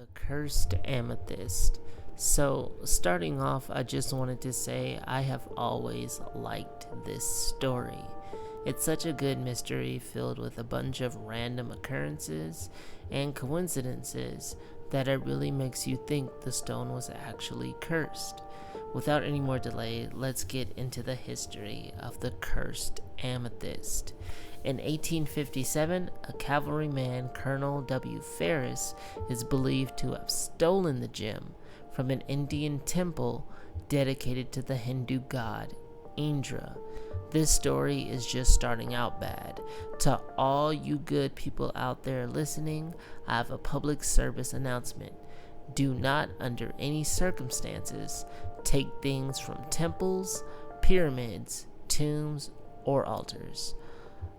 The Cursed Amethyst. So, starting off, I just wanted to say I have always liked this story. It's such a good mystery filled with a bunch of random occurrences and coincidences that it really makes you think the stone was actually cursed. Without any more delay, let's get into the history of the Cursed Amethyst. In 1857, a cavalryman, Colonel W. Ferris, is believed to have stolen the gem from an Indian temple dedicated to the Hindu god Indra. This story is just starting out bad. To all you good people out there listening, I have a public service announcement. Do not, under any circumstances, take things from temples, pyramids, tombs, or altars.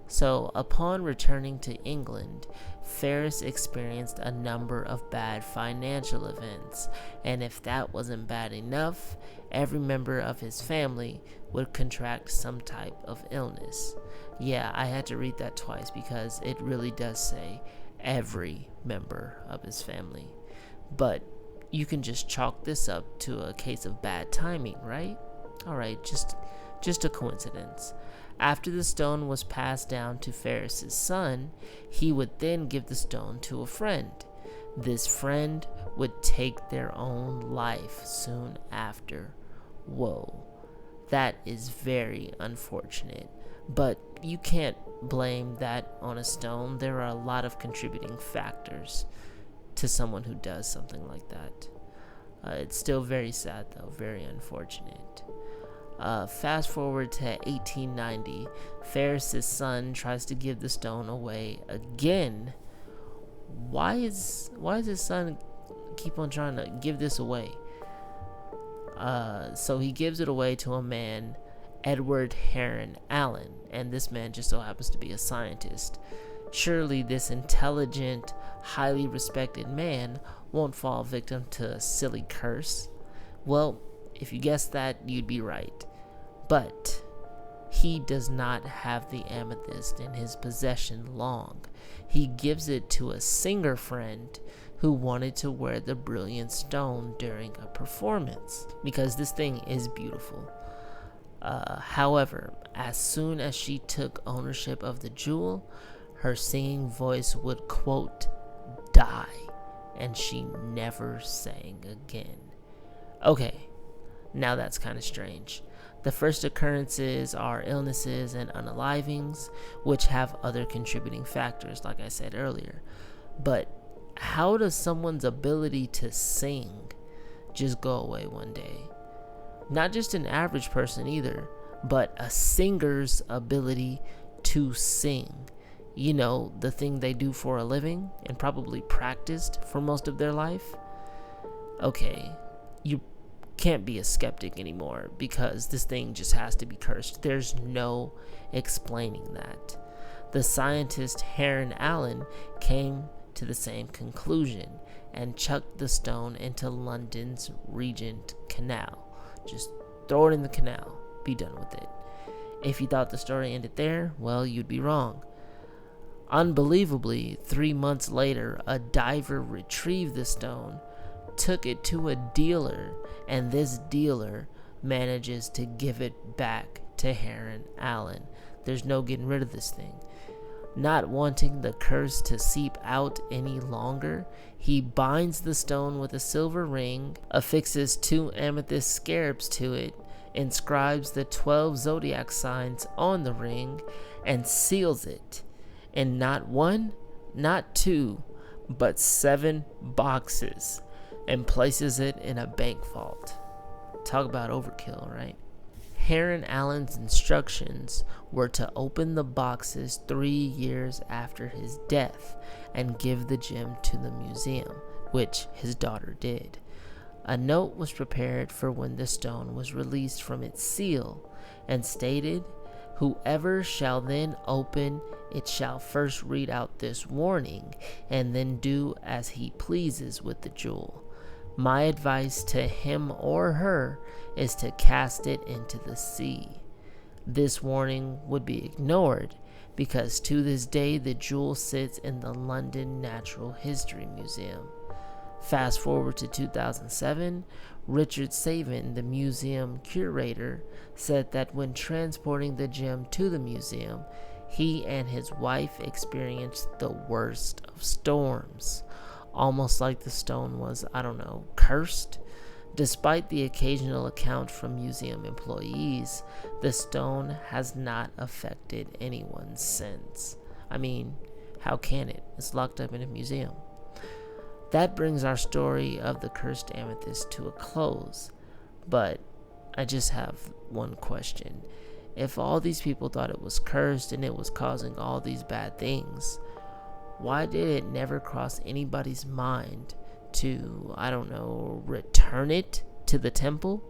So, upon returning to England, Ferris experienced a number of bad financial events, and if that wasn't bad enough, every member of his family would contract some type of illness. Yeah, I had to read that twice because it really does say every member of his family. But you can just chalk this up to a case of bad timing, right? Alright, just a coincidence. After the stone was passed down to Ferris's son, he would then give the stone to a friend. This friend would take their own life soon after. Whoa, that is very unfortunate. But you can't blame that on a stone. There are a lot of contributing factors to someone who does something like that. It's still very sad though, very unfortunate. Fast forward to 1890, Ferris's son tries to give the stone away again. Why is his son keep on trying to give this away? So he gives it away to a man, Edward Heron Allen, and this man just so happens to be a scientist. Surely this intelligent, highly respected man won't fall victim to a silly curse. Well, if you guessed that, you'd be right. But he does not have the amethyst in his possession long. He gives it to a singer friend who wanted to wear the brilliant stone during a performance because this thing is beautiful. However, as soon as she took ownership of the jewel, her singing voice would, quote, die, and she never sang again. Okay, now that's kind of strange. The first occurrences are illnesses and unalivings, which have other contributing factors, like I said earlier. But how does someone's ability to sing just go away one day? Not just an average person either, but a singer's ability to sing. You know, the thing they do for a living and probably practiced for most of their life. Okay, you can't be a skeptic anymore because this thing just has to be cursed. There's no explaining that. The scientist Heron Allen came to the same conclusion and chucked the stone into London's Regent Canal. Just throw it in the canal, be done with it. If you thought the story ended there, well, you'd be wrong. Unbelievably, 3 months later, a diver retrieved the stone, took it to a dealer, and this dealer manages to give it back to Heron Allen. There's no getting rid of this thing. Not wanting the curse to seep out any longer, he binds the stone with a silver ring, affixes 2 amethyst scarabs to it, inscribes the 12 zodiac signs on the ring, and seals it in not 1, not 2, but 7 boxes, and places it in a bank vault. Talk about overkill, right? Heron Allen's instructions were to open the boxes 3 years after his death and give the gem to the museum, which his daughter did. A note was prepared for when the stone was released from its seal and stated, "Whoever shall then open it shall first read out this warning and then do as he pleases with the jewel. My advice to him or her is to cast it into the sea." This warning would be ignored because to this day the jewel sits in the London Natural History Museum. Fast forward to 2007, Richard Savin, the museum curator, said that when transporting the gem to the museum, he and his wife experienced the worst of storms, almost like the stone was, cursed. Despite the occasional account from museum employees, the stone has not affected anyone since. I mean, how can it? It's locked up in a museum. That brings our story of the cursed amethyst to a close. But I just have one question. If all these people thought it was cursed and it was causing all these bad things, why did it never cross anybody's mind to, return it to the temple?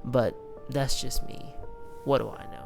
But that's just me. What do I know?